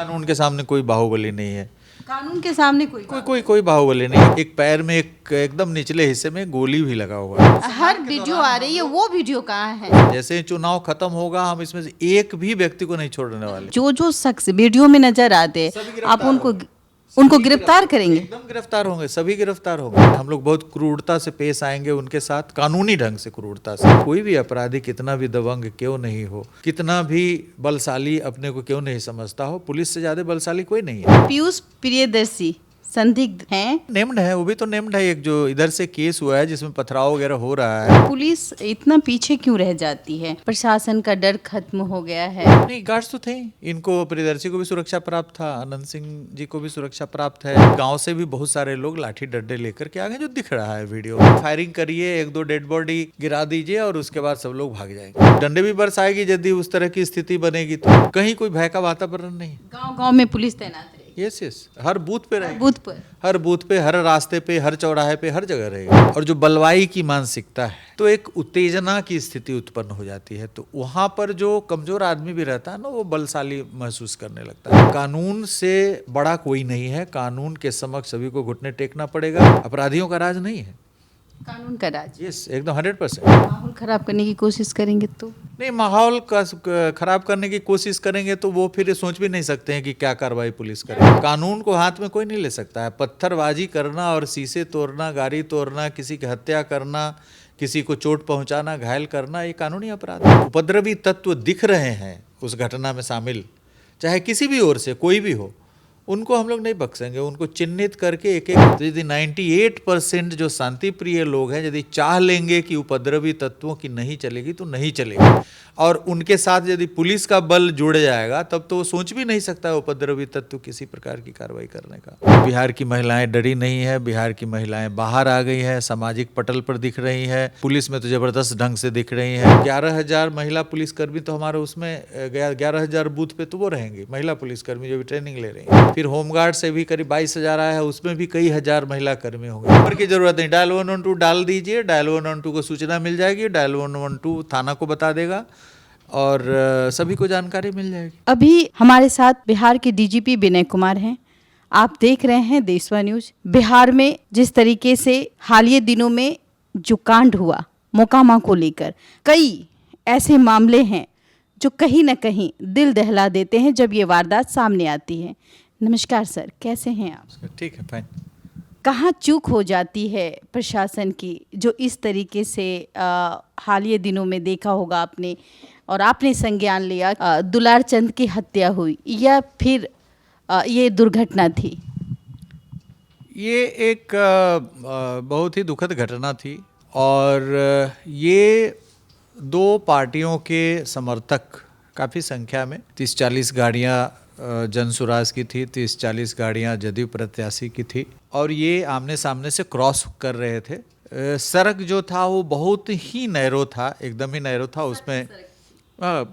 कानून के सामने कोई बाहुबली नहीं है। कानून के सामने कोई बाहुबली नहीं है। एक पैर में एकदम निचले हिस्से में गोली भी लगा हुआ है। हर वीडियो आ रही है, वो वीडियो कहाँ है? जैसे ही चुनाव खत्म होगा हम इसमें से एक भी व्यक्ति को नहीं छोड़ने वाले। जो शख्स वीडियो में नजर आते हैं आप उनको गिरफ्तार करेंगे? एकदम गिरफ्तार होंगे, सभी गिरफ्तार होंगे। हम लोग बहुत क्रूरता से पेश आएंगे उनके साथ, कानूनी ढंग से क्रूरता से। कोई भी अपराधी कितना भी दबंग क्यों नहीं हो, कितना भी बलशाली अपने को क्यों नहीं समझता हो, पुलिस से ज्यादा बलशाली कोई नहीं है। पीयूष प्रियदर्शी संदिग्ध हैं? नेम्ड है, वो भी तो नेम्ड है। एक जो इधर से केस हुआ है जिसमें पथराव वगैरह हो रहा है। पुलिस इतना पीछे क्यों रह जाती है? प्रशासन का डर खत्म हो गया है? नहीं, गार्ड्स तो थे। इनको प्रियदर्शी को भी सुरक्षा प्राप्त था, आनंद सिंह जी को भी सुरक्षा प्राप्त है। गांव से भी बहुत सारे लोग लाठी डंडे लेकर के आ गए, जो दिख रहा है वीडियो में। फायरिंग करिए, एक दो डेड बॉडी गिरा दीजिए और उसके बाद सब लोग भाग जाएंगे। डंडे भी बरसाएगी यदि उस तरह की स्थिति बनेगी तो। कहीं कोई भय का वातावरण नहीं। गाँव में पुलिस तैनात रहेगी? यस, हर बूथ पे रहेगी। हर बूथ पे, हर रास्ते पे, हर चौराहे पे, हर जगह रहेगी। और जो बलवाई की मानसिकता है तो एक उत्तेजना की स्थिति उत्पन्न हो जाती है, तो वहां पर जो कमजोर आदमी भी रहता है ना, वो बलशाली महसूस करने लगता है। कानून से बड़ा कोई नहीं है। कानून के समक्ष सभी को घुटने टेकना पड़ेगा। अपराधियों का राज नहीं है, कानून का राज। यस, एकदम 100%। माहौल खराब करने की कोशिश करेंगे तो नहीं, माहौल का खराब करने की कोशिश करेंगे तो वो फिर सोच भी नहीं सकते हैं कि क्या कार्रवाई पुलिस करे। कानून को हाथ में कोई नहीं ले सकता है। पत्थरबाजी करना और शीशे तोड़ना, गाड़ी तोड़ना, किसी की हत्या करना, किसी को चोट पहुंचाना, घायल करना, ये कानूनी अपराध है। उपद्रवी तत्व दिख रहे हैं उस घटना में शामिल, चाहे किसी भी ओर से कोई भी हो, उनको हम लोग नहीं बख्शेंगे। उनको चिन्हित करके एक एक, यदि 98% जो शांति प्रिय लोग हैं यदि चाह लेंगे कि उपद्रवी तत्वों की नहीं चलेगी तो नहीं चलेगी, और उनके साथ यदि पुलिस का बल जुड़ जाएगा तब तो वो सोच भी नहीं सकता उपद्रवी तत्व किसी प्रकार की कार्रवाई करने का। बिहार की महिलाएं डरी नहीं है। बिहार की महिलाएं बाहर आ गई है, सामाजिक पटल पर दिख रही है। पुलिस में तो जबरदस्त ढंग से दिख रही है। 11,000 महिला पुलिसकर्मी तो हमारे उसमें 11,000 बूथ पे तो वो रहेंगी महिला पुलिसकर्मी जो भी ट्रेनिंग ले रही है। फिर होमगार्ड से भी करीब 22,000 आया है, उसमें भी कई हजार महिला कर्मी होंगे। नंबर की जरूरत नहीं, डायल 112 डाल दीजिए, डायल 112 को सूचना मिल जाएगी, डायल 112 थाना को बता देगा और सभी को जानकारी मिल जाएगी। अभी हमारे साथ बिहार के डीजीपी विनय कुमार हैं। आप देख रहे हैं देशवा न्यूज। बिहार में जिस तरीके से हालिया दिनों में जो कांड हुआ मोकामा को लेकर, कई ऐसे मामले हैं जो कहीं ना कहीं दिल दहला देते हैं जब ये वारदात सामने आती है। नमस्कार सर, कैसे हैं आप? ठीक है, फाइन। कहाँ चूक हो जाती है प्रशासन की जो इस तरीके से हालिया दिनों में देखा होगा आपने और आपने संज्ञान लिया, दुलार चंद की हत्या हुई या फिर ये दुर्घटना थी? ये एक बहुत ही दुखद घटना थी और ये दो पार्टियों के समर्थक काफ़ी संख्या में 30-40 गाड़ियाँ जनसुराज की थी, 30-40 गाड़ियाँ जदयू प्रत्याशी की थी और ये आमने सामने से क्रॉस कर रहे थे। सड़क जो था वो बहुत ही नैरो था, एकदम ही नैरो था। उसमें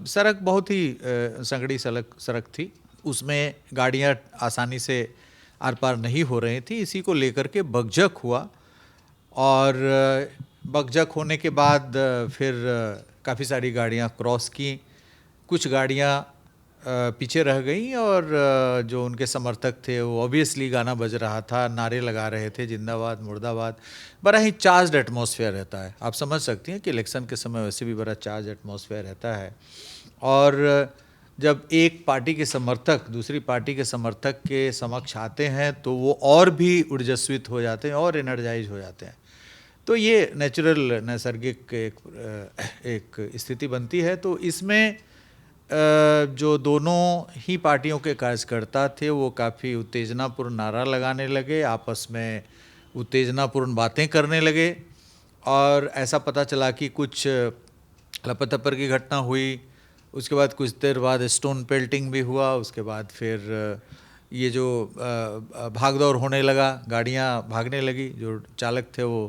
सड़क बहुत ही संगड़ी सड़क थी। उसमें गाड़ियाँ आसानी से आर पार नहीं हो रही थी। इसी को लेकर के बकझक हुआ और बकझक होने के बाद फिर काफ़ी सारी गाड़ियाँ क्रॉस की, कुछ गाड़ियाँ पीछे रह गई और जो उनके समर्थक थे वो ऑब्वियसली गाना बज रहा था, नारे लगा रहे थे, जिंदाबाद मुर्दाबाद। बड़ा ही चार्ज्ड एटमॉस्फेयर रहता है। आप समझ सकती हैं कि इलेक्शन के समय वैसे भी बड़ा चार्ज एटमॉस्फेयर रहता है। और जब एक पार्टी के समर्थक दूसरी पार्टी के समर्थक के समक्ष आते हैं तो वो और भी ऊर्जस्वित हो जाते हैं और एनर्जाइज हो जाते हैं। तो ये नेचुरल नैसर्गिक एक स्थिति बनती है। तो इसमें जो दोनों ही पार्टियों के कार्यकर्ता थे वो काफ़ी उत्तेजनापूर्ण नारा लगाने लगे, आपस में उत्तेजनापूर्ण बातें करने लगे और ऐसा पता चला कि कुछ लपतपर की घटना हुई। उसके बाद कुछ देर बाद स्टोन पेल्टिंग भी हुआ। उसके बाद फिर ये जो भागदौड़ होने लगा, गाड़ियाँ भागने लगी, जो चालक थे वो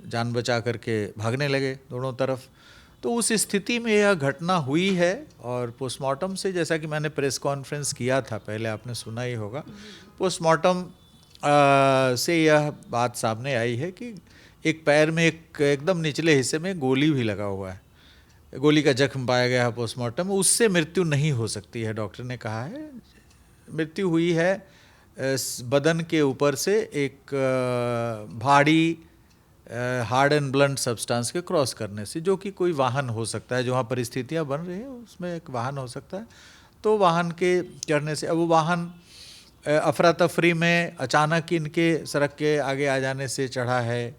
जान बचा करके भागने लगे दोनों तरफ। तो उस स्थिति में यह घटना हुई है और पोस्टमार्टम से, जैसा कि मैंने प्रेस कॉन्फ्रेंस किया था पहले, आपने सुना ही होगा, पोस्टमार्टम से यह बात सामने आई है कि एक पैर में एकदम निचले हिस्से में गोली भी लगा हुआ है, गोली का जख्म पाया गया है पोस्टमार्टम में। उससे मृत्यु नहीं हो सकती है, डॉक्टर ने कहा है। मृत्यु हुई है बदन के ऊपर से एक भारी हार्ड एंड ब्लंट सब्सटेंस के क्रॉस करने से, जो कि कोई वाहन हो सकता है, जो वहाँ परिस्थितियाँ बन रही हैं उसमें एक वाहन हो सकता है। तो वाहन के चढ़ने से, अब वो वाहन अफरा तफरी में अचानक इनके सड़क के आगे आ जाने से चढ़ा है।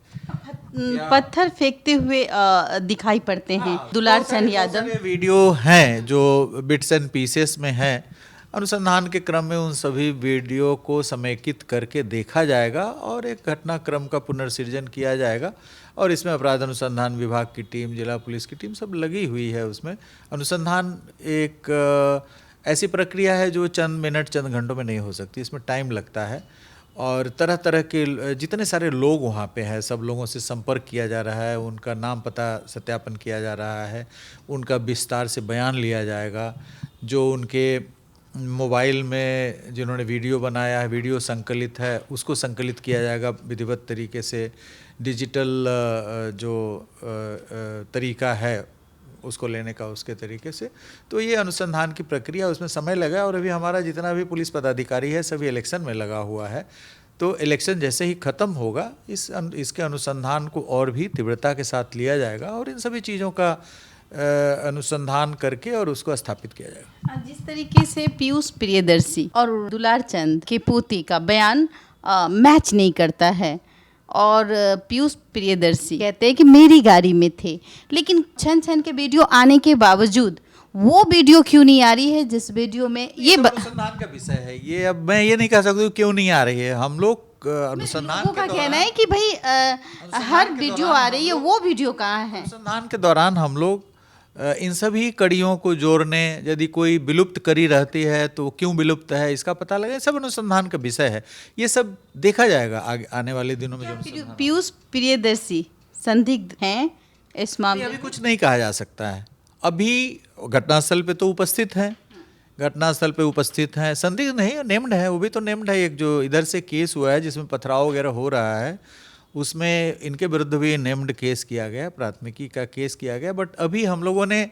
पत्थर फेंकते हुए दिखाई पड़ते हैं दुलार चंद यादव। वीडियो हैं जो बिट्स एंड पीसेस में हैं। अनुसंधान के क्रम में उन सभी वीडियो को समेकित करके देखा जाएगा और एक घटनाक्रम का पुनर्सृजन किया जाएगा। और इसमें अपराध अनुसंधान विभाग की टीम, जिला पुलिस की टीम सब लगी हुई है उसमें। अनुसंधान एक ऐसी प्रक्रिया है जो चंद मिनट चंद घंटों में नहीं हो सकती, इसमें टाइम लगता है। और तरह तरह के जितने सारे लोग वहाँ पे हैं, सब लोगों से संपर्क किया जा रहा है, उनका नाम पता सत्यापन किया जा रहा है, उनका विस्तार से बयान लिया जाएगा। जो उनके मोबाइल में जिन्होंने वीडियो बनाया है, वीडियो संकलित है, उसको संकलित किया जाएगा विधिवत तरीके से। डिजिटल जो तरीका है उसको लेने का, उसके तरीके से। तो ये अनुसंधान की प्रक्रिया, उसमें समय लगा। और अभी हमारा जितना भी पुलिस पदाधिकारी है सभी इलेक्शन में लगा हुआ है। तो इलेक्शन जैसे ही ख़त्म होगा इसके अनुसंधान को और भी तीव्रता के साथ लिया जाएगा और इन सभी चीज़ों का अनुसंधान करके और उसको स्थापित किया जाएगा। जिस तरीके से पीयूष प्रियदर्शी और दुलार चंद के पोती का बयान मैच नहीं करता है और पीयूष प्रियदर्शी कहते हैं कि मेरी गाड़ी में थे, लेकिन छन छन के वीडियो आने के बावजूद वो वीडियो क्यों नहीं आ रही है जिस वीडियो में ये अनुसंधान का विषय है। ये अब मैं ये नहीं कह सकता क्यों नहीं आ रही है। हम लोग अनुसंधान का कहना है कि भाई हर वीडियो आ रही है, वो वीडियो कहाँ है। अनुसंधान के दौरान हम लोग इन सभी कड़ियों को जोड़ने, यदि कोई विलुप्त कड़ी रहती है तो क्यों विलुप्त है इसका पता लगे, सब अनुसंधान का विषय है। ये सब देखा जाएगा आगे आने वाले दिनों में। जो पीयूष प्रियदर्शी संदिग्ध हैं इस मामले में? अभी कुछ नहीं कहा जा सकता है। अभी घटनास्थल पे तो उपस्थित हैं, घटनास्थल पे उपस्थित हैं। संदिग्ध नहीं, नेम्ड है, वो भी तो नेम्ड है। एक जो इधर से केस हुआ है जिसमें पथराव वगैरह हो रहा है, उसमें इनके विरुद्ध भी नेम्ड केस किया गया, प्राथमिकी का केस किया गया। बट अभी हम लोगों ने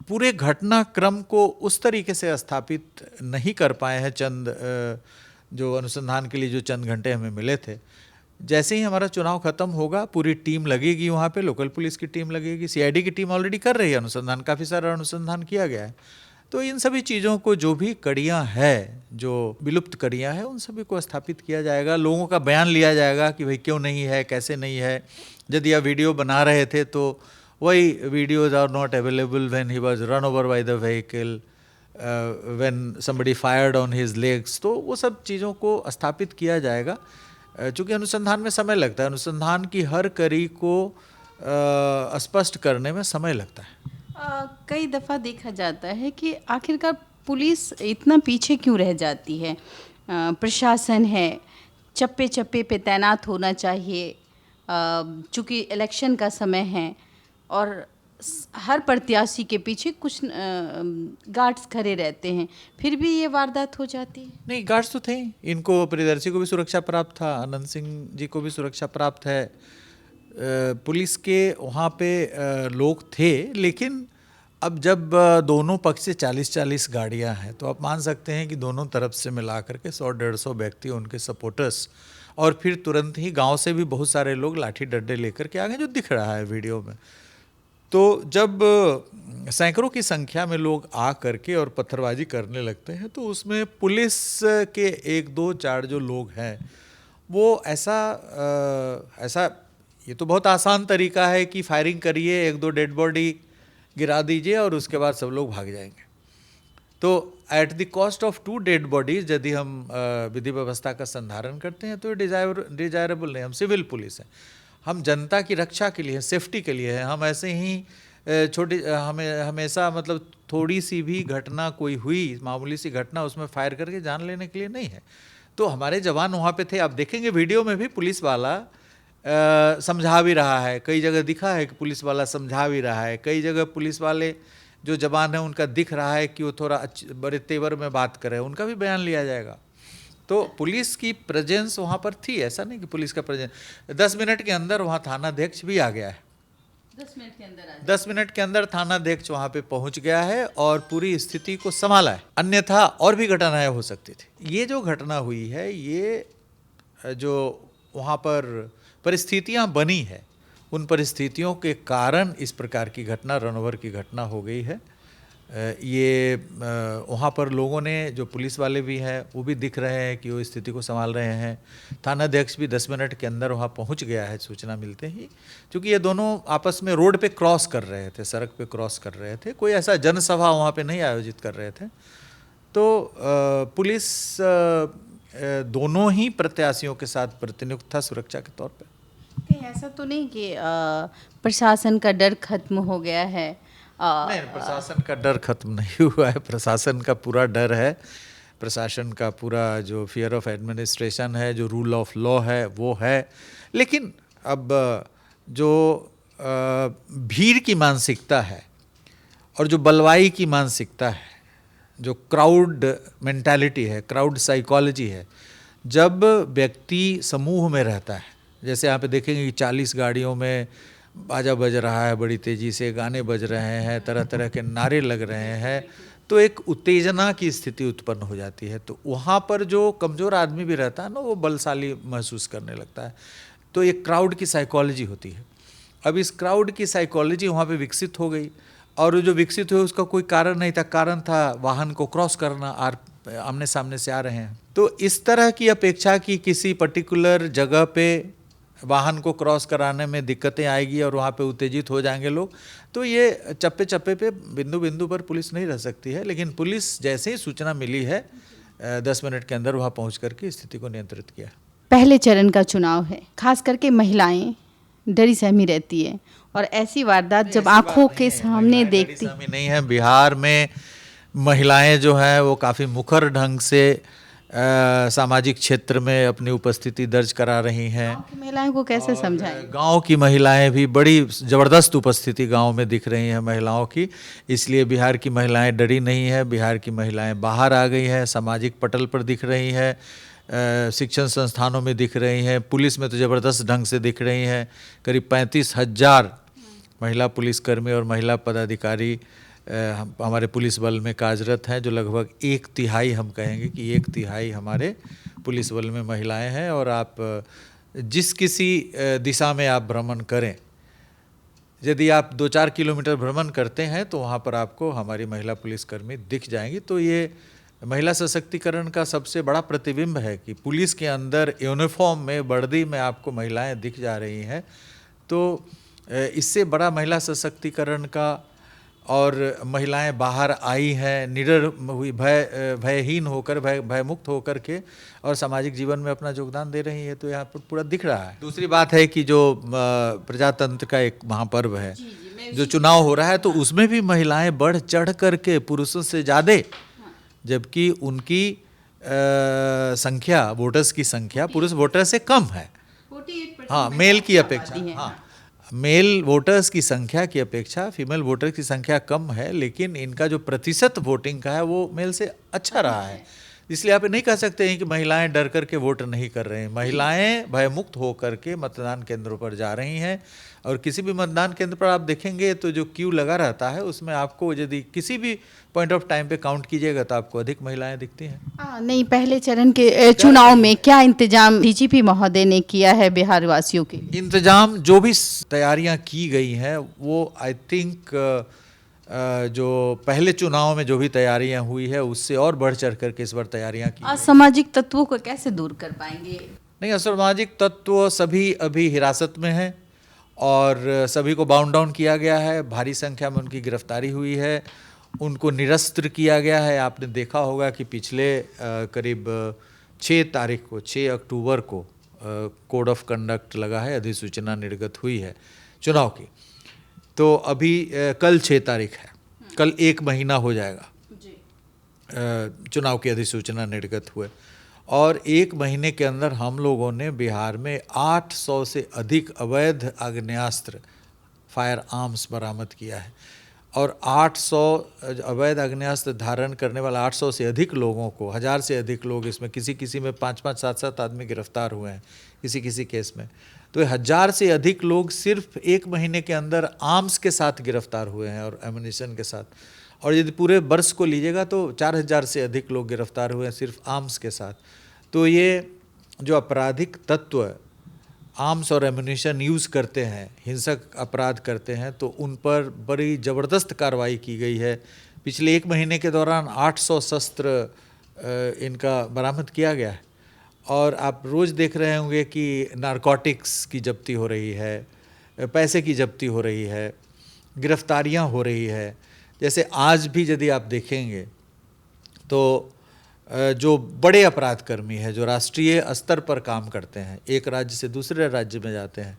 पूरे घटनाक्रम को उस तरीके से स्थापित नहीं कर पाए हैं। चंद जो अनुसंधान के लिए जो चंद घंटे हमें मिले थे, जैसे ही हमारा चुनाव खत्म होगा पूरी टीम लगेगी वहाँ पे, लोकल पुलिस की टीम लगेगी, सीआईडी की टीम ऑलरेडी कर रही है अनुसंधान, काफ़ी सारा अनुसंधान किया गया है। तो इन सभी चीज़ों को, जो भी कड़ियाँ हैं, जो विलुप्त कड़ियाँ हैं, उन सभी को स्थापित किया जाएगा। लोगों का बयान लिया जाएगा कि भाई क्यों नहीं है, कैसे नहीं है। यदि आप वीडियो बना रहे थे तो वही videos are not available when he was run over by the vehicle, when somebody fired on his legs. तो वो सब चीज़ों को स्थापित किया जाएगा। चूँकि अनुसंधान में समय लगता है, अनुसंधान की हर कड़ी को स्पष्ट करने में समय लगता है। कई दफ़ा देखा जाता है कि आखिरकार पुलिस इतना पीछे क्यों रह जाती है। प्रशासन है, चप्पे चप्पे पे तैनात होना चाहिए। चूँकि इलेक्शन का समय है और हर प्रत्याशी के पीछे कुछ गार्ड्स खड़े रहते हैं, फिर भी ये वारदात हो जाती है। नहीं, गार्ड्स तो थे, इनको प्रियदर्शी को भी सुरक्षा प्राप्त था, आनंद सिंह जी को भी सुरक्षा प्राप्त है। पुलिस के वहाँ पे लोग थे, लेकिन अब जब दोनों पक्ष से 40-40 गाड़ियाँ हैं तो आप मान सकते हैं कि दोनों तरफ से मिला करके 100-150 व्यक्ति, उनके सपोर्टर्स, और फिर तुरंत ही गांव से भी बहुत सारे लोग लाठी डंडे लेकर के आ गए, जो दिख रहा है वीडियो में। तो जब सैकड़ों की संख्या में लोग आ करके और पत्थरबाजी करने लगते हैं तो उसमें पुलिस के 1-2-4 जो लोग हैं वो ऐसा ये तो बहुत आसान तरीका है कि फायरिंग करिए, 1-2 डेड बॉडी गिरा दीजिए और उसके बाद सब लोग भाग जाएंगे। तो at the cost of 2 dead bodies यदि हम विधि व्यवस्था का संधारण करते हैं तो ये डिजायरेबल नहीं। हम सिविल पुलिस हैं, हम जनता की रक्षा के लिए, सेफ्टी के लिए है। हम ऐसे ही छोटी हमें हमेशा मतलब थोड़ी सी भी घटना कोई हुई, मामूली सी घटना, उसमें फायर करके जान लेने के लिए नहीं है। तो हमारे जवान वहाँ पे थे। आप देखेंगे वीडियो में भी पुलिस वाला समझा भी रहा है, कई जगह दिखा है कि पुलिस वाला समझा भी रहा है। कई जगह पुलिस वाले जो जवान हैं उनका दिख रहा है कि वो थोड़ा बड़े तेवर में बात कर रहे हैं, उनका भी बयान लिया जाएगा। तो पुलिस की प्रेजेंस वहाँ पर थी, ऐसा नहीं कि पुलिस का प्रेजेंस। 10 मिनट के अंदर वहाँ थानाध्यक्ष भी आ गया है, 10 मिनट के अंदर 10 मिनट के अंदर थानाध्यक्ष वहां पे पहुंच गया है और पूरी स्थिति को संभाला है, अन्यथा और भी घटनाएं हो सकती थी। ये जो घटना हुई है, ये जो वहां पर परिस्थितियां बनी है, उन परिस्थितियों के कारण इस प्रकार की घटना, रणभर की घटना हो गई है। ये वहाँ पर लोगों ने, जो पुलिस वाले भी हैं वो भी दिख रहे हैं कि वो स्थिति को संभाल रहे हैं। थानाध्यक्ष भी 10 मिनट के अंदर वहाँ पहुँच गया है सूचना मिलते ही, क्योंकि ये दोनों आपस में रोड पे क्रॉस कर रहे थे, सड़क पे क्रॉस कर रहे थे, कोई ऐसा जनसभा वहाँ पे नहीं आयोजित कर रहे थे। तो पुलिस दोनों ही प्रत्याशियों के साथ प्रतिनियुक्त था सुरक्षा के तौर पर। कहीं ऐसा तो नहीं कि प्रशासन का डर खत्म हो गया है? नहीं, प्रशासन का डर खत्म नहीं हुआ है, प्रशासन का पूरा डर है, प्रशासन का पूरा जो फियर ऑफ एडमिनिस्ट्रेशन है, जो रूल ऑफ लॉ है वो है। लेकिन अब जो भीड़ की मानसिकता है और जो बलवाई की मानसिकता है, जो क्राउड मेंटालिटी है, क्राउड साइकोलॉजी है, जब व्यक्ति समूह में रहता है, जैसे यहाँ पे देखेंगे कि 40 गाड़ियों में बाजा बज रहा है, बड़ी तेज़ी से गाने बज रहे हैं, तरह तरह के नारे लग रहे हैं, तो एक उत्तेजना की स्थिति उत्पन्न हो जाती है। तो वहाँ पर जो कमज़ोर आदमी भी रहता है ना, वो बलशाली महसूस करने लगता है। तो एक क्राउड की साइकोलॉजी होती है। अब इस क्राउड की साइकोलॉजी वहाँ पे विकसित हो गई, और जो विकसित हुई उसका कोई कारण नहीं था, कारण था वाहन को क्रॉस करना, आमने सामने से आ रहे हैं। तो इस तरह की अपेक्षा की किसी पर्टिकुलर जगह पे वाहन को क्रॉस कराने में दिक्कतें आएगी और वहाँ पे उत्तेजित हो जाएंगे लोग, तो ये चप्पे चप्पे पे, बिंदु बिंदु पर पुलिस नहीं रह सकती है। लेकिन पुलिस जैसे ही सूचना मिली है, 10 मिनट के अंदर वहाँ पहुँच करके स्थिति को नियंत्रित किया। पहले चरण का चुनाव है, खास करके महिलाएं डरी सहमी रहती है, और ऐसी वारदात जब आंखों के सामने देखती नहीं है। बिहार में महिलाएं जो हैं वो काफ़ी मुखर ढंग से सामाजिक क्षेत्र में अपनी उपस्थिति दर्ज करा रही हैं। गाँव की महिलाओं को कैसे समझाएं? गांव की महिलाएं भी बड़ी ज़बरदस्त उपस्थिति गांव में दिख रही हैं महिलाओं की, इसलिए बिहार की महिलाएं डरी नहीं है। बिहार की महिलाएं बाहर आ गई हैं, सामाजिक पटल पर दिख रही हैं, शिक्षण संस्थानों में दिख रही हैं, पुलिस में तो ज़बरदस्त ढंग से दिख रही हैं। करीब 35,000 महिला पुलिसकर्मी और महिला पदाधिकारी हमारे पुलिस बल में कार्यरत हैं, जो लगभग 1/3 हम कहेंगे कि 1/3 हमारे पुलिस बल में महिलाएं हैं। और आप जिस किसी दिशा में आप भ्रमण करें, यदि आप 2-4 किलोमीटर भ्रमण करते हैं तो वहाँ पर आपको हमारी महिला पुलिसकर्मी दिख जाएंगी। तो ये महिला सशक्तिकरण का सबसे बड़ा प्रतिबिंब है कि पुलिस के अंदर यूनिफॉर्म में, वर्दी में आपको महिलाएं दिख जा रही हैं। तो इससे बड़ा महिला सशक्तिकरण का, और महिलाएं बाहर आई हैं निडर हुई, भयहीन होकर, भयमुक्त होकर के, और सामाजिक जीवन में अपना योगदान दे रही है, तो यहाँ पर पूरा दिख रहा है। दूसरी बात है कि जो प्रजातंत्र का एक महापर्व है, जो चुनाव हो रहा है, तो उसमें भी महिलाएं बढ़ चढ़ करके पुरुषों से ज़्यादा, जबकि उनकी संख्या, वोटर्स की संख्या पुरुष वोटर से कम है। हाँ, मेल की अपेक्षा, हाँ, मेल वोटर्स की संख्या की अपेक्षा फीमेल वोटर्स की संख्या कम है, लेकिन इनका जो प्रतिशत वोटिंग का है वो मेल से अच्छा रहा है। इसलिए आप नहीं कह सकते हैं कि महिलाएं डर करके वोट नहीं कर रही हैं। महिलाएं भयमुक्त होकर के मतदान केंद्रों पर जा रही हैं, और किसी भी मतदान केंद्र पर आप देखेंगे तो जो क्यू लगा रहता है उसमें आपको यदि किसी भी पॉइंट ऑफ टाइम पे काउंट कीजिएगा तो आपको अधिक महिलाएं दिखती हैं। नहीं, पहले चरण के चुनाव में क्या इंतजाम डीजीपी महोदय ने किया है बिहार वासियों के लिए? इंतजाम, जो भी तैयारियां की गई हैं वो आई थिंक जो पहले चुनाव में जो भी तैयारियां हुई है उससे और बढ़ चढ़ करके इस बार तैयारियां की। असामाजिक तत्वों को कैसे दूर कर पाएंगे? नहीं, असामाजिक तत्व सभी अभी हिरासत में हैं और सभी को बाउंड डाउन किया गया है। भारी संख्या में उनकी गिरफ्तारी हुई है, उनको निरस्त्र किया गया है। आपने देखा होगा कि पिछले करीब 6 तारीख को, 6 अक्टूबर को कोड ऑफ कंडक्ट लगा है, अधिसूचना निर्गत हुई है चुनाव की। तो अभी कल 6 तारीख है, कल 1 महीना हो जाएगा चुनाव की अधिसूचना निर्गत हुए, और 1 महीने के अंदर हम लोगों ने बिहार में 800 से अधिक अवैध आग्नेयास्त्र, फायर आर्म्स बरामद किया है। और 800 अवैध आग्नेयास्त्र धारण करने वाला 800 से अधिक लोगों को, 1000 से अधिक लोग इसमें, किसी किसी में 5-5, 7-7 आदमी गिरफ्तार हुए हैं किसी किसी केस में। तो 1000 से अधिक लोग सिर्फ 1 महीने के अंदर आर्म्स के साथ गिरफ्तार हुए हैं और एमुनिशन के साथ। और यदि पूरे वर्ष को लीजिएगा तो 4000 से अधिक लोग गिरफ्तार हुए हैं सिर्फ आर्म्स के साथ। तो ये जो आपराधिक तत्व आर्म्स और एमुनिशन यूज़ करते हैं, हिंसक अपराध करते हैं, तो उन पर बड़ी ज़बरदस्त कार्रवाई की गई है। पिछले 1 महीने के दौरान 800 शस्त्र इनका बरामद किया गया है। और आप रोज़ देख रहे होंगे कि नारकोटिक्स की जब्ती हो रही है, पैसे की जब्ती हो रही है, गिरफ्तारियां हो रही है। जैसे आज भी यदि आप देखेंगे तो जो बड़े अपराध कर्मी हैं, जो राष्ट्रीय स्तर पर काम करते हैं, एक राज्य से दूसरे राज्य में जाते हैं।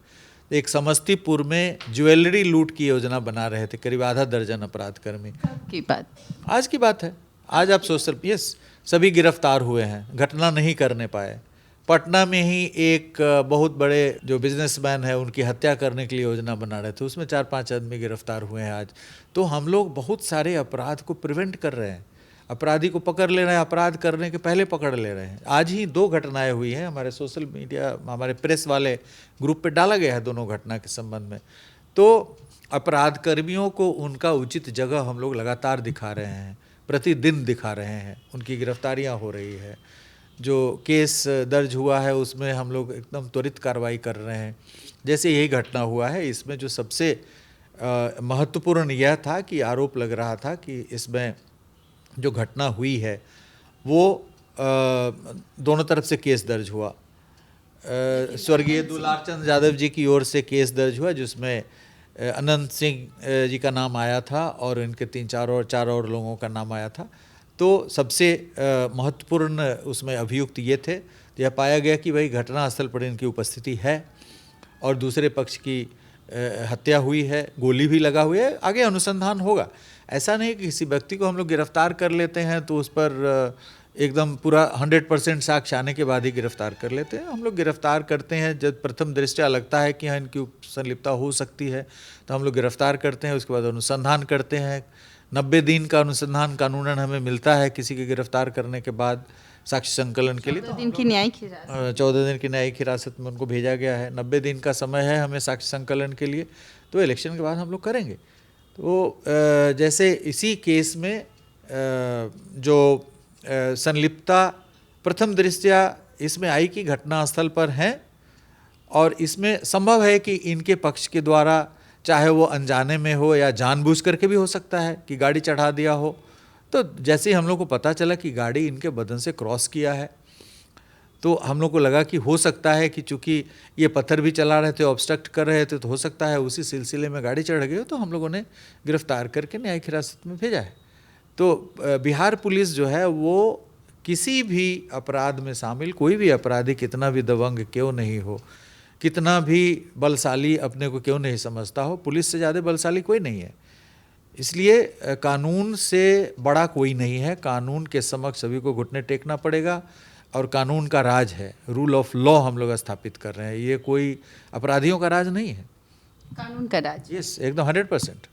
एक समस्तीपुर में ज्वेलरी लूट की योजना बना रहे थे करीब आधा दर्जन अपराध कर्मी। की बात आज की बात है, आज आप सोशल सभी गिरफ्तार हुए हैं, घटना नहीं करने पाए। पटना में ही एक बहुत बड़े जो बिजनेसमैन है उनकी हत्या करने के लिए योजना बना रहे थे, उसमें 4-5 आदमी गिरफ्तार हुए हैं आज। तो हम लोग बहुत सारे अपराध को प्रिवेंट कर रहे हैं, अपराधी को पकड़ ले रहे हैं, अपराध करने के पहले पकड़ ले रहे हैं। आज ही 2 घटनाएं हुई हैं, हमारे सोशल मीडिया, हमारे प्रेस वाले ग्रुप पे डाला गया है दोनों घटना के संबंध में। तो अपराध कर्मियों को उनका उचित जगह हम लोग लगातार दिखा रहे हैं, प्रतिदिन दिखा रहे हैं, उनकी गिरफ्तारियां हो रही है। जो केस दर्ज हुआ है उसमें हम लोग एकदम त्वरित कार्रवाई कर रहे हैं। जैसे यही घटना हुआ है, इसमें जो सबसे महत्वपूर्ण यह था कि आरोप लग रहा था कि इसमें जो घटना हुई है वो दोनों तरफ से केस दर्ज हुआ। स्वर्गीय दुलारचंद यादव जी की ओर से केस दर्ज हुआ जिसमें अनंत सिंह जी का नाम आया था और इनके 3-4 और लोगों का नाम आया था। तो सबसे महत्वपूर्ण उसमें अभियुक्त ये थे। यह पाया गया कि भाई घटनास्थल पर इनकी उपस्थिति है और दूसरे पक्ष की हत्या हुई है, गोली भी लगा हुई है। आगे अनुसंधान होगा। ऐसा नहीं कि किसी व्यक्ति को हम लोग गिरफ्तार कर लेते हैं तो उस पर एकदम पूरा 100% साक्ष्य आने के बाद ही गिरफ्तार कर लेते हैं। हम लोग गिरफ्तार करते हैं जब प्रथम दृष्टया लगता है कि हाँ इनकी संलिप्तता हो सकती है तो हम लोग गिरफ्तार करते हैं। उसके बाद अनुसंधान करते हैं। 90 दिन का अनुसंधान कानूनन हमें मिलता है किसी के गिरफ्तार करने के बाद साक्ष्य संकलन के लिए। 14 दिन की न्यायिक हिरासत 14 दिन की न्यायिक हिरासत में उनको भेजा गया है। 90 दिन का समय है हमें साक्ष्य संकलन के लिए, तो इलेक्शन के बाद हम लोग करेंगे। तो जैसे इसी केस में जो संलिप्तता प्रथम दृष्टया इसमें आई कि घटनास्थल पर हैं और इसमें संभव है कि इनके पक्ष के द्वारा, चाहे वो अनजाने में हो या जानबूझ करके भी हो सकता है कि गाड़ी चढ़ा दिया हो। तो जैसे ही हम लोग को पता चला कि गाड़ी इनके बदन से क्रॉस किया है तो हम लोग को लगा कि हो सकता है कि चूंकि ये पत्थर भी चला रहे थे, ऑब्स्ट्रक्ट कर रहे थे, तो हो सकता है उसी सिलसिले में गाड़ी चढ़ गई हो। तो हम लोगों ने गिरफ्तार करके न्यायिक हिरासत में भेजा है। तो बिहार पुलिस जो है वो किसी भी अपराध में शामिल कोई भी अपराधी कितना भी दबंग क्यों नहीं हो, कितना भी बलशाली अपने को क्यों नहीं समझता हो, पुलिस से ज़्यादा बलशाली कोई नहीं है। इसलिए कानून से बड़ा कोई नहीं है। कानून के समक्ष सभी को घुटने टेकना पड़ेगा और कानून का राज है, रूल ऑफ लॉ हम लोग स्थापित कर रहे हैं। ये कोई अपराधियों का राज नहीं है, कानून का राज। यस, एकदम 100%।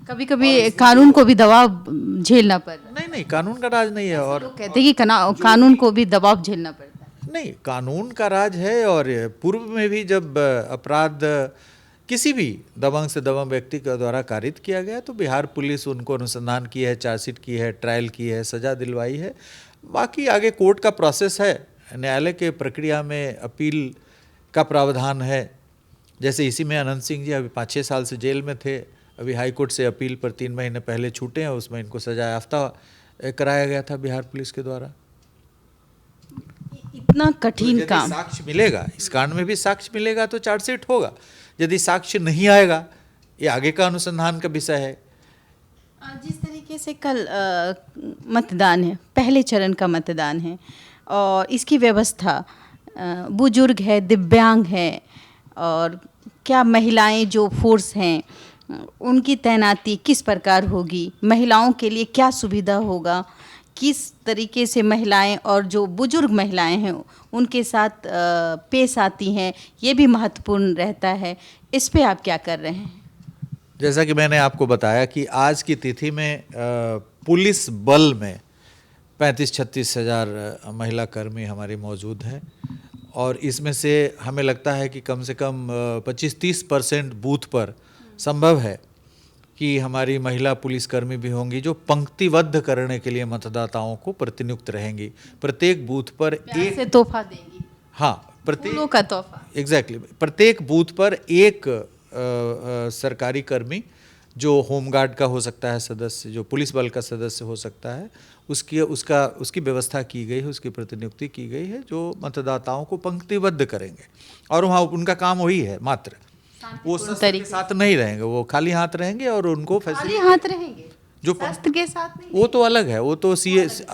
कभी कभी कानून को भी दबाव झेलना पड़ रहा है। नहीं, कानून का राज नहीं है। और लोग कहते हैं कि कानून को भी दबाव झेलना पड़ता है। नहीं, कानून का राज है। और पूर्व में भी जब अपराध किसी भी दबंग से दबंग व्यक्ति के द्वारा कारित किया गया तो बिहार पुलिस उनको अनुसंधान की है, चार्जशीट की है, ट्रायल की है, सजा दिलवाई है। बाकी आगे कोर्ट का प्रोसेस है, न्यायालय के प्रक्रिया में अपील का प्रावधान है। जैसे इसी में अनंत सिंह जी अभी 5-6 साल से जेल में थे, अभी हाई कोर्ट से अपील पर 3 महीने पहले छूटे हैं, उसमें इनको सजा याफ्ता कराया गया था बिहार पुलिस के द्वारा। इतना कठिन तो काम, साक्ष्य मिलेगा, इस कांड में भी साक्ष्य मिलेगा तो चार्जशीट होगा। यदि साक्ष्य नहीं आएगा, ये आगे का अनुसंधान का विषय है। जिस तरीके से कल मतदान है, पहले चरण का मतदान है और इसकी व्यवस्था, बुजुर्ग है, दिव्यांग है और क्या महिलाएं जो फोर्स हैं उनकी तैनाती किस प्रकार होगी, महिलाओं के लिए क्या सुविधा होगा, किस तरीके से महिलाएं और जो बुजुर्ग महिलाएं हैं उनके साथ पेश आती हैं, ये भी महत्वपूर्ण रहता है। इस पे आप क्या कर रहे हैं? जैसा कि मैंने आपको बताया कि आज की तिथि में पुलिस बल में 35-36 हज़ार महिला कर्मी हमारी मौजूद हैं और इसमें से हमें लगता है कि कम से कम 25-30% बूथ पर संभव है कि हमारी महिला पुलिसकर्मी भी होंगी जो पंक्तिबद्ध करने के लिए मतदाताओं को प्रतिनियुक्त रहेंगी। प्रत्येक बूथ पर प्यार से तोहफा देंगी, हाँ फूलों का तोहफा। एग्जैक्टली प्रत्येक बूथ पर एक सरकारी कर्मी जो होमगार्ड का हो सकता है सदस्य, जो पुलिस बल का सदस्य हो सकता है, उसकी व्यवस्था की गई है, उसकी प्रतिनियुक्ति की गई है, जो मतदाताओं को पंक्तिबद्ध करेंगे। और वहाँ उनका काम वही है मात्र, वो शस्त्र के साथ नहीं रहेंगे, वो खाली हाथ रहेंगे और उनको खाली हाथ रहेंगे, जो शस्त्र के साथ नहीं, वो तो अलग है। वो तो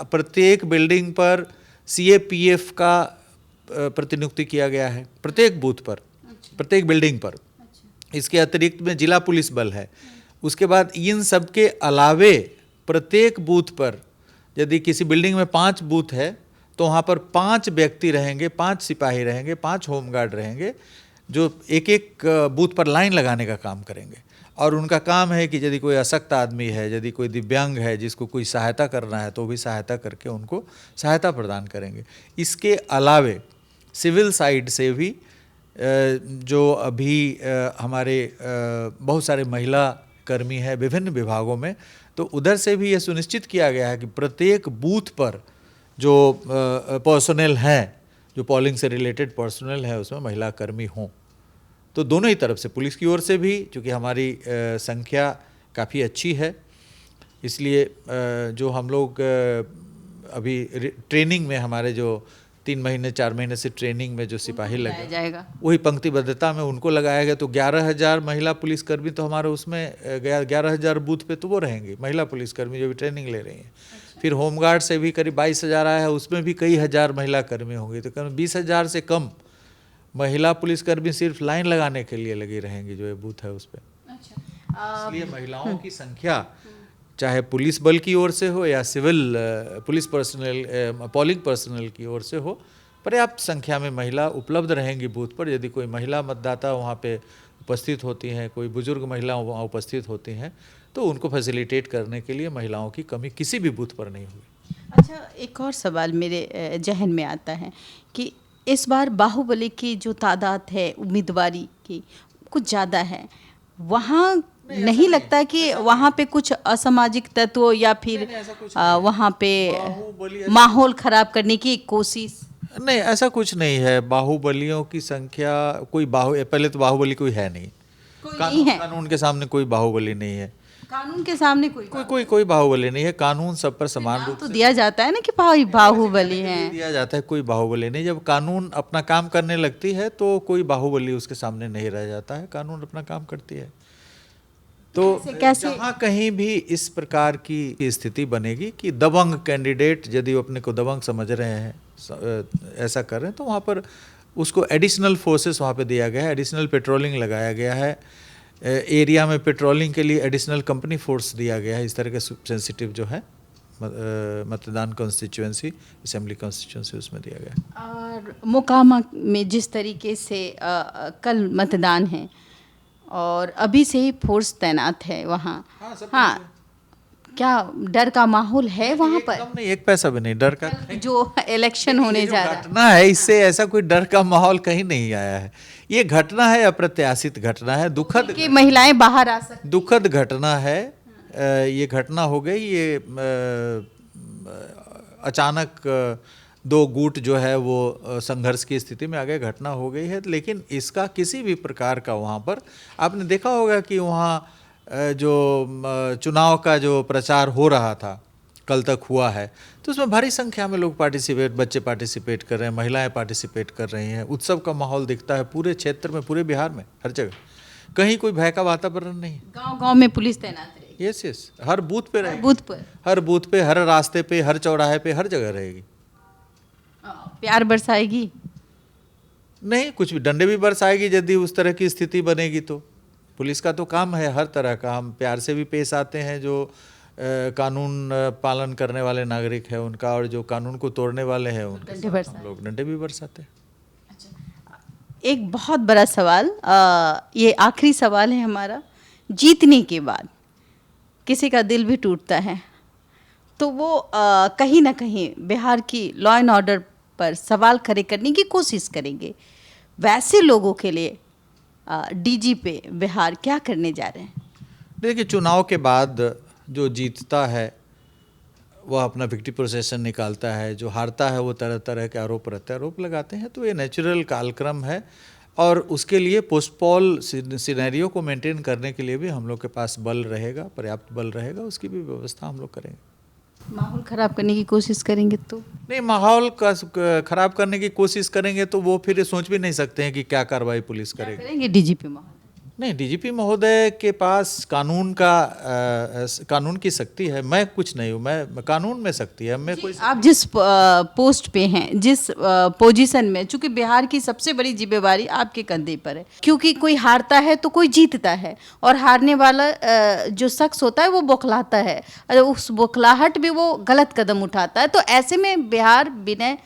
प्रत्येक बिल्डिंग पर CAPF का प्रतिनियुक्ति किया गया है, प्रत्येक बूथ पर, प्रत्येक बिल्डिंग पर। इसके अतिरिक्त में जिला पुलिस बल है। उसके बाद इन सब के अलावे प्रत्येक बूथ पर, यदि किसी बिल्डिंग में 5 बूथ है तो वहाँ पर 5 व्यक्ति रहेंगे, 5 सिपाही रहेंगे, 5 होमगार्ड रहेंगे, जो एक एक बूथ पर लाइन लगाने का काम करेंगे। और उनका काम है कि यदि कोई अशक्त आदमी है, यदि कोई दिव्यांग है जिसको कोई सहायता करना है तो भी सहायता करके उनको सहायता प्रदान करेंगे। इसके अलावे सिविल साइड से भी जो अभी हमारे बहुत सारे महिला कर्मी हैं विभिन्न विभागों में, तो उधर से भी ये सुनिश्चित किया गया है कि प्रत्येक बूथ पर जो पर्सोनेल हैं, जो पोलिंग से रिलेटेड पर्सोनेल है, उसमें महिला कर्मी हों। तो दोनों ही तरफ से, पुलिस की ओर से भी, चूँकि हमारी संख्या काफ़ी अच्छी है, इसलिए जो हम लोग अभी ट्रेनिंग में, हमारे जो 3 महीने 4 महीने से ट्रेनिंग में जो सिपाही लगे जाएगा, वही पंक्तिबद्धता में उनको लगाया गया। तो 11,000 महिला पुलिसकर्मी तो हमारे उसमें 11,000 बूथ पे तो वो रहेंगी महिला पुलिसकर्मी जो भी ट्रेनिंग ले रही हैं। फिर होमगार्ड से भी करीब 22,000 आया है, उसमें भी कई हज़ार महिला कर्मी होंगे। तो करीब 20,000 से कम महिला पुलिसकर्मी सिर्फ लाइन लगाने के लिए लगी रहेंगी जो ये बूथ है उस पर। इसलिए महिलाओं की संख्या चाहे पुलिस बल की ओर से हो या civil police personnel polling personnel की ओर से हो, पर्याप्त संख्या में महिला उपलब्ध रहेंगी बूथ पर। यदि कोई महिला मतदाता वहाँ पे उपस्थित होती हैं, कोई बुजुर्ग महिला वहाँ उपस्थित होती हैं, तो उनको फैसिलिटेट करने के लिए महिलाओं की कमी किसी भी बूथ पर नहीं हुई। अच्छा, एक और सवाल मेरे जहन में आता है कि इस बार बाहुबली की जो तादाद है उम्मीदवारी की कुछ ज़्यादा है, वहाँ नहीं लगता कि वहाँ पे कुछ असामाजिक तत्व या फिर वहाँ पे माहौल खराब करने की कोशिश? नहीं, ऐसा कुछ नहीं है। बाहुबलियों की संख्या पहले तो बाहुबली कोई है नहीं, कानून के सामने कोई बाहुबली नहीं है। कानून के सामने कोई बाहुबली नहीं है। कानून सब पर समान रूप तो दिया जाता है ना कि भाई बाहुबली है, दिया जाता है, कोई बाहुबली नहीं। जब कानून अपना काम करने लगती है तो कोई बाहुबली उसके सामने नहीं रह जाता है, कानून अपना काम करती है। तो जहाँ कहीं भी इस प्रकार की स्थिति बनेगी कि दबंग कैंडिडेट, यदि वो अपने को दबंग समझ रहे हैं, ऐसा कर रहे हैं, तो वहाँ पर उसको एडिशनल फोर्सेस वहाँ पे दिया गया है, एडिशनल पेट्रोलिंग लगाया गया है, एरिया में पेट्रोलिंग के लिए एडिशनल कंपनी फोर्स दिया गया है। इस तरह के सेंसिटिव जो है मतदान कॉन्स्टिट्यूएंसी, असेंबली कॉन्स्टिट्यूएंसी, उसमें दिया गया। और मोकामा में जिस तरीके से कल मतदान है और अभी से ही फोर्स तैनात है वहाँ, हाँ, क्या डर का माहौल है वहाँ पर? नहीं, एक पैसा भी नहीं डर का। जो इलेक्शन होने जा रहा है, घटना है, इससे ऐसा कोई डर का माहौल कहीं नहीं आया है। ये घटना है, अप्रत्याशित घटना है, दुखद कि महिलाएं बाहर आ सकती, दुखद घटना है। ये घटना हो गई, ये अचानक 2 गुट जो है वो संघर्ष की स्थिति में आ गए, घटना हो गई है। लेकिन इसका किसी भी प्रकार का, वहाँ पर आपने देखा होगा कि वहाँ जो चुनाव का जो प्रचार हो रहा था, कल तक हुआ है, तो उसमें भारी संख्या में लोग बच्चे पार्टिसिपेट कर रहे हैं, महिलाएं पार्टिसिपेट कर रही हैं। उत्सव का माहौल दिखता है पूरे क्षेत्र में, पूरे बिहार में, हर जगह। कहीं कोई भय का वातावरण नहीं। गांव-गांव में पुलिस तैनात रहेगी। यस, हर बूथ पे रहेगी, हर बूथ पे, हर रास्ते पे, हर चौराहे पे, हर जगह रहेगी। प्यार बरसाएगी? नहीं, कुछ भी, डंडे भी बरसाएगी यदि उस तरह की स्थिति बनेगी तो। पुलिस का तो काम है हर तरह का, हम प्यार से भी पेश आते हैं जो कानून पालन करने वाले नागरिक हैं उनका, और जो कानून को तोड़ने वाले हैं उनके हम लोग डंडे भी बरसाते हैं। एक बहुत बड़ा सवाल, ये आखिरी सवाल है हमारा। जीतने के बाद किसी का दिल भी टूटता है, तो वो कहीं ना कहीं बिहार की लॉ एंड ऑर्डर पर सवाल खड़े करने की कोशिश करेंगे। वैसे लोगों के लिए डीजीपी बिहार क्या करने जा रहे हैं? देखिए, चुनाव के बाद जो जीतता है वह अपना विक्ट्री प्रोसेसन निकालता है, जो हारता है वो तरह तरह के आरोप प्रत्यारोप लगाते हैं। तो ये नेचुरल कालक्रम है और उसके लिए पोस्टपोल सिनेरियो को मेंटेन करने के लिए भी हम लोग के पास बल रहेगा, पर्याप्त बल रहेगा, उसकी भी व्यवस्था हम लोग करेंगे। माहौल खराब करने की कोशिश करेंगे तो? नहीं, माहौल का खराब करने की कोशिश करेंगे तो वो फिर सोच भी नहीं सकते हैं कि क्या कार्रवाई पुलिस करेगी। करेंगे डीजीपी महोदय? नहीं, डीजीपी महोदय के पास कानून की शक्ति है। मैं कुछ नहीं हूँ, मैं कानून में शक्ति है। मैं कोई आप जिस पोस्ट पे हैं, जिस पोजीशन में, चूंकि बिहार की सबसे बड़ी जिम्मेवारी आपके कंधे पर है, क्योंकि कोई हारता है तो कोई जीतता है, और हारने वाला जो शख्स होता है वो बौखलाता है, और उस बौखलाहट में वो गलत कदम उठाता है। तो ऐसे में बिहार विनय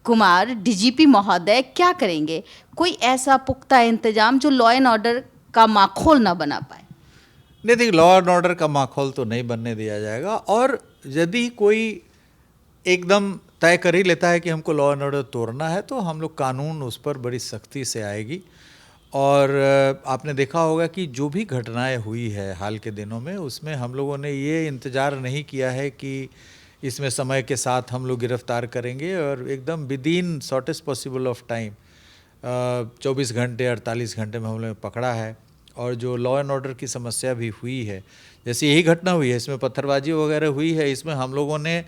कुमार डीजीपी महोदय क्या करेंगे? कोई ऐसा पुख्ता इंतजाम जो लॉ एंड ऑर्डर का माखौल ना बना पाए? नहीं, देखिए, लॉ एंड ऑर्डर का माहौल तो नहीं बनने दिया जाएगा। और यदि कोई एकदम तय कर ही लेता है कि हमको लॉ एंड ऑर्डर तोड़ना है तो हम लोग कानून उस पर बड़ी सख्ती से आएगी। और आपने देखा होगा कि जो भी घटनाएं हुई है हाल के दिनों में, उसमें हम लोगों ने ये इंतज़ार नहीं किया है कि इसमें समय के साथ हम लोग गिरफ्तार करेंगे, और एकदम within shortest possible of time 24 घंटे 48 घंटे में हम लोग ने पकड़ा है। और जो लॉ एंड ऑर्डर की समस्या भी हुई है, जैसे यही घटना हुई है, इसमें पत्थरबाजी वगैरह हुई है, इसमें हम लोगों ने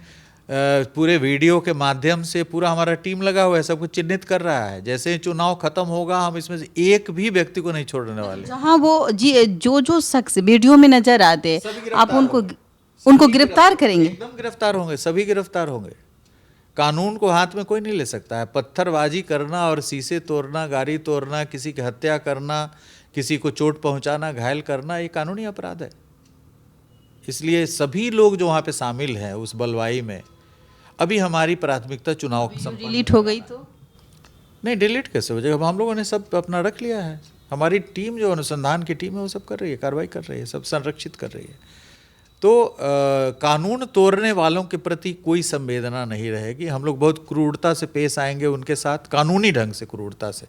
पूरे वीडियो के माध्यम से पूरा हमारा टीम लगा हुआ है, सब कुछ चिन्हित कर रहा है। जैसे ही चुनाव खत्म होगा हम इसमें से एक भी व्यक्ति को नहीं छोड़ने वाले। जहाँ वो जो शख्स वीडियो में नजर आते, आप उनको गिरफ्तार करेंगे? एकदम गिरफ्तार होंगे, सभी गिरफ्तार होंगे। कानून को हाथ में कोई नहीं ले सकता है। पत्थरबाजी करना और शीशे तोड़ना, गाड़ी तोड़ना, किसी की हत्या करना, किसी को चोट पहुंचाना, घायल करना, ये कानूनी अपराध है। इसलिए सभी लोग जो वहाँ पे शामिल हैं उस बलवाई में, अभी हमारी प्राथमिकता चुनाव डिलीट हो गई तो? नहीं, डिलीट कैसे हो जाएगा? हम लोगों ने सब अपना रख लिया है। हमारी टीम जो अनुसंधान की टीम है वो सब कर रही है, कार्रवाई कर रही है, सब संरक्षित कर रही है। तो कानून तोड़ने वालों के प्रति कोई संवेदना नहीं रहेगी। हम लोग बहुत क्रूरता से पेश आएंगे उनके साथ, कानूनी ढंग से क्रूरता से,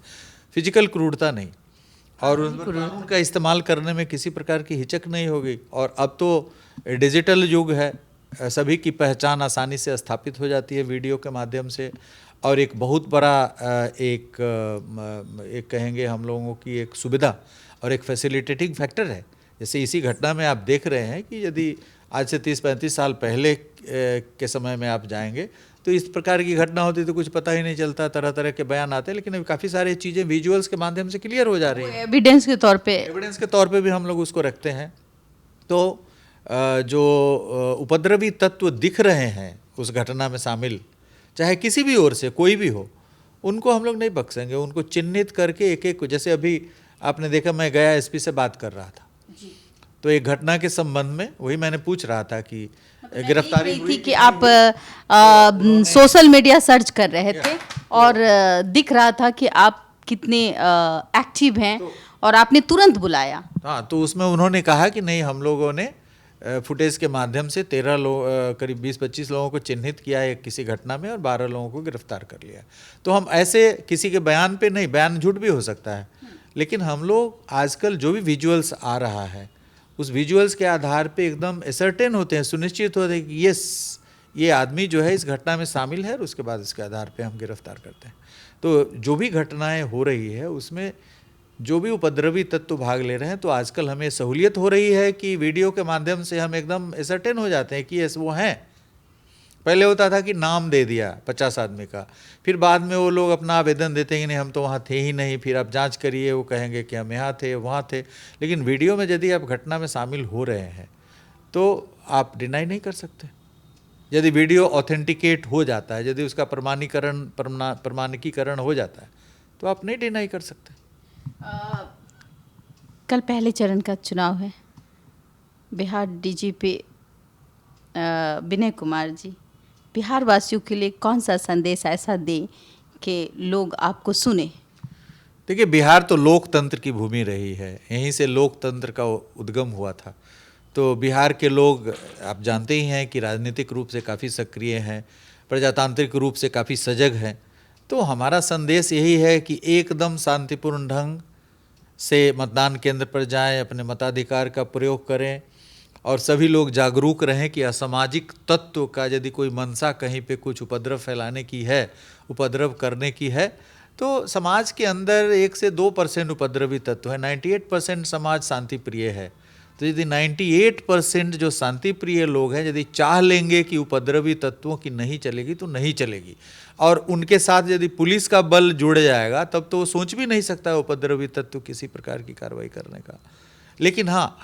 फिजिकल क्रूरता नहीं। और उन पर कानून का इस्तेमाल करने में किसी प्रकार की हिचक नहीं होगी। और अब तो डिजिटल युग है, सभी की पहचान आसानी से स्थापित हो जाती है वीडियो के माध्यम से। और एक बहुत बड़ा एक कहेंगे हम लोगों की एक सुविधा और एक फैसिलिटेटिंग फैक्टर है। जैसे इसी घटना में आप देख रहे हैं कि यदि आज से 30-35 साल पहले के समय में आप जाएंगे तो इस प्रकार की घटना होती तो कुछ पता ही नहीं चलता, तरह तरह के बयान आते, लेकिन अभी काफ़ी सारी चीज़ें विजुअल्स के माध्यम से क्लियर हो जा रही हैं। एविडेंस के तौर पे भी हम लोग उसको रखते हैं। तो जो उपद्रवी तत्व दिख रहे हैं उस घटना में शामिल, चाहे किसी भी ओर से कोई भी हो, उनको हम लोग नहीं बख्शेंगे। उनको चिन्हित करके एक एक, जैसे अभी आपने देखा मैं गया एसपी से बात कर रहा था, तो एक घटना के संबंध में वही मैंने पूछ रहा था कि गिरफ्तारी हुई थी कि आप सोशल मीडिया सर्च कर रहे थे और दिख रहा था कि आप कितने एक्टिव हैं, और आपने तुरंत बुलाया। हाँ, तो उसमें उन्होंने कहा कि नहीं, हम लोगों ने फुटेज के माध्यम से 13 लोग, करीब 20-25 लोगों को चिन्हित किया है किसी घटना में, और 12 लोगों को गिरफ्तार कर लिया। तो हम ऐसे किसी के बयान पे नहीं, बयान झूठ भी हो सकता है, लेकिन हम लोग आजकल जो भी विजुअल्स आ रहा है उस विजुअल्स के आधार पे एकदम असर्टेन होते हैं, सुनिश्चित होते हैं कि ये आदमी जो है इस घटना में शामिल है, और उसके बाद इसके आधार पे हम गिरफ्तार करते हैं। तो जो भी घटनाएं हो रही है उसमें जो भी उपद्रवी तत्व भाग ले रहे हैं, तो आजकल हमें सहूलियत हो रही है कि वीडियो के माध्यम से हम एकदम असर्टेन हो जाते हैं कि ये वो हैं। पहले होता था कि नाम दे दिया 50 आदमी का, फिर बाद में वो लोग अपना आवेदन देते हैं कि नहीं हम तो वहाँ थे ही नहीं, फिर आप जांच करिए, वो कहेंगे कि हम यहाँ थे वहाँ थे। लेकिन वीडियो में यदि आप घटना में शामिल हो रहे हैं तो आप डिनाई नहीं कर सकते। यदि वीडियो ऑथेंटिकेट हो जाता है, यदि उसका प्रमाणीकरण हो जाता है, तो आप नहीं डिनाई कर सकते। कल पहले चरण का चुनाव है। बिहार डीजीपी विनय कुमार जी बिहार वासियों के लिए कौन सा संदेश ऐसा दें कि लोग आपको सुने? देखिए, बिहार तो लोकतंत्र की भूमि रही है, यहीं से लोकतंत्र का उद्गम हुआ था। तो बिहार के लोग आप जानते ही हैं कि राजनीतिक रूप से काफ़ी सक्रिय हैं, प्रजातांत्रिक रूप से काफ़ी सजग हैं। तो हमारा संदेश यही है कि एकदम शांतिपूर्ण ढंग से मतदान केंद्र पर जाएं, अपने मताधिकार का प्रयोग करें और सभी लोग जागरूक रहें कि असामाजिक तत्व का यदि कोई मंशा कहीं पे कुछ उपद्रव फैलाने की है, उपद्रव करने की है, तो समाज के अंदर 1 से 2% उपद्रवी तत्व है। 98% समाज शांति प्रिय है। तो यदि 98% जो शांति प्रिय लोग हैं यदि चाह लेंगे कि उपद्रवी तत्वों की नहीं चलेगी तो नहीं चलेगी, और उनके साथ यदि पुलिस का बल जुड़ जाएगा तब तो वो सोच भी नहीं सकता उपद्रवी तत्व किसी प्रकार की कार्रवाई करने का। लेकिन हाँ,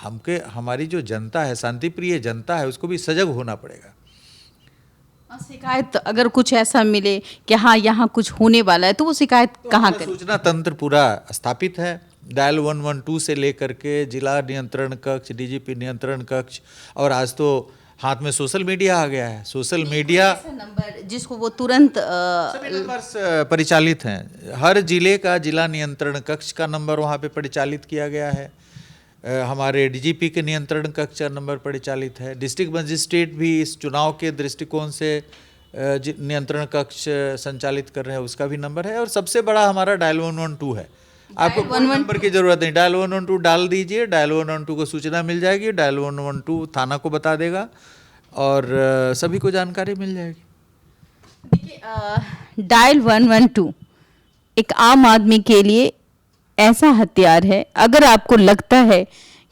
हमारी जो जनता है, शांति प्रिय जनता है, उसको भी सजग होना पड़ेगा। शिकायत अगर कुछ ऐसा मिले कि हाँ यहाँ कुछ होने वाला है तो वो शिकायत कहाँ करें? सूचना तंत्र पूरा स्थापित है। डायल 112 से लेकर के जिला नियंत्रण कक्ष, डीजीपी नियंत्रण कक्ष, और आज तो हाथ में सोशल मीडिया आ गया है। सोशल मीडिया ऐसा नंबर जिसको वो तुरंत सभी नंबर्स परिचालित हैं। हर जिले का जिला नियंत्रण कक्ष का नंबर वहाँ पे परिचालित किया गया है। हमारे डीजीपी के नियंत्रण कक्ष का नंबर परिचालित है। डिस्ट्रिक्ट मजिस्ट्रेट भी इस चुनाव के दृष्टिकोण से नियंत्रण कक्ष संचालित कर रहे हैं, उसका भी नंबर है। और सबसे बड़ा हमारा डायल 112 है। आपको कोई नंबर की जरूरत नहीं, डायल 112 डाल दीजिए, डायल 112 को सूचना मिल जाएगी, डायल 112 थाना को बता देगा और सभी को जानकारी मिल जाएगी। देखिए, डायल 112 एक आम आदमी के लिए ऐसा हथियार है। अगर आपको लगता है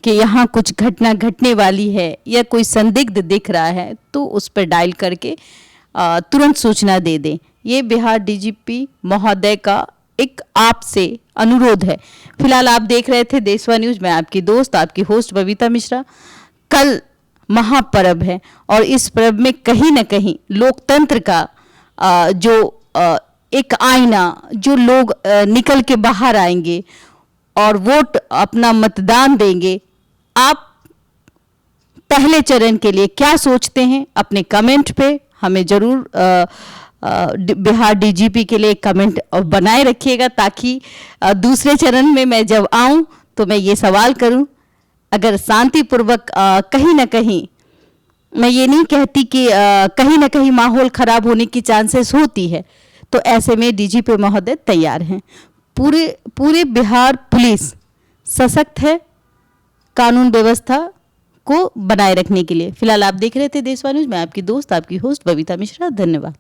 कि यहाँ कुछ घटना घटने वाली है या कोई संदिग्ध दिख रहा है तो उस पर डायल करके तुरंत सूचना दे दें। ये बिहार डीजीपी महोदय का एक आपसे अनुरोध है। फिलहाल आप देख रहे थे देशवा न्यूज। मैं आपकी दोस्त, आपकी होस्ट बबीता मिश्रा। कल महापर्व है और इस पर्व में कहीं न कहीं लोकतंत्र का एक आईना, जो लोग निकल के बाहर आएंगे और वोट अपना मतदान देंगे। आप पहले चरण के लिए क्या सोचते हैं? अपने कमेंट पे हमें जरूर बिहार डीजीपी के लिए कमेंट बनाए रखिएगा, ताकि दूसरे चरण में मैं जब आऊं तो मैं ये सवाल करूं। अगर शांतिपूर्वक कहीं ना कहीं, मैं ये नहीं कहती कि कहीं ना कहीं माहौल खराब होने की चांसेस होती है, तो ऐसे में डीजीपी महोदय तैयार हैं। पूरे बिहार पुलिस सशक्त है कानून व्यवस्था को बनाए रखने के लिए। फिलहाल आप देख रहे थे देशवा न्यूज। मैं आपकी दोस्त, आपकी होस्ट बबीता मिश्रा। धन्यवाद।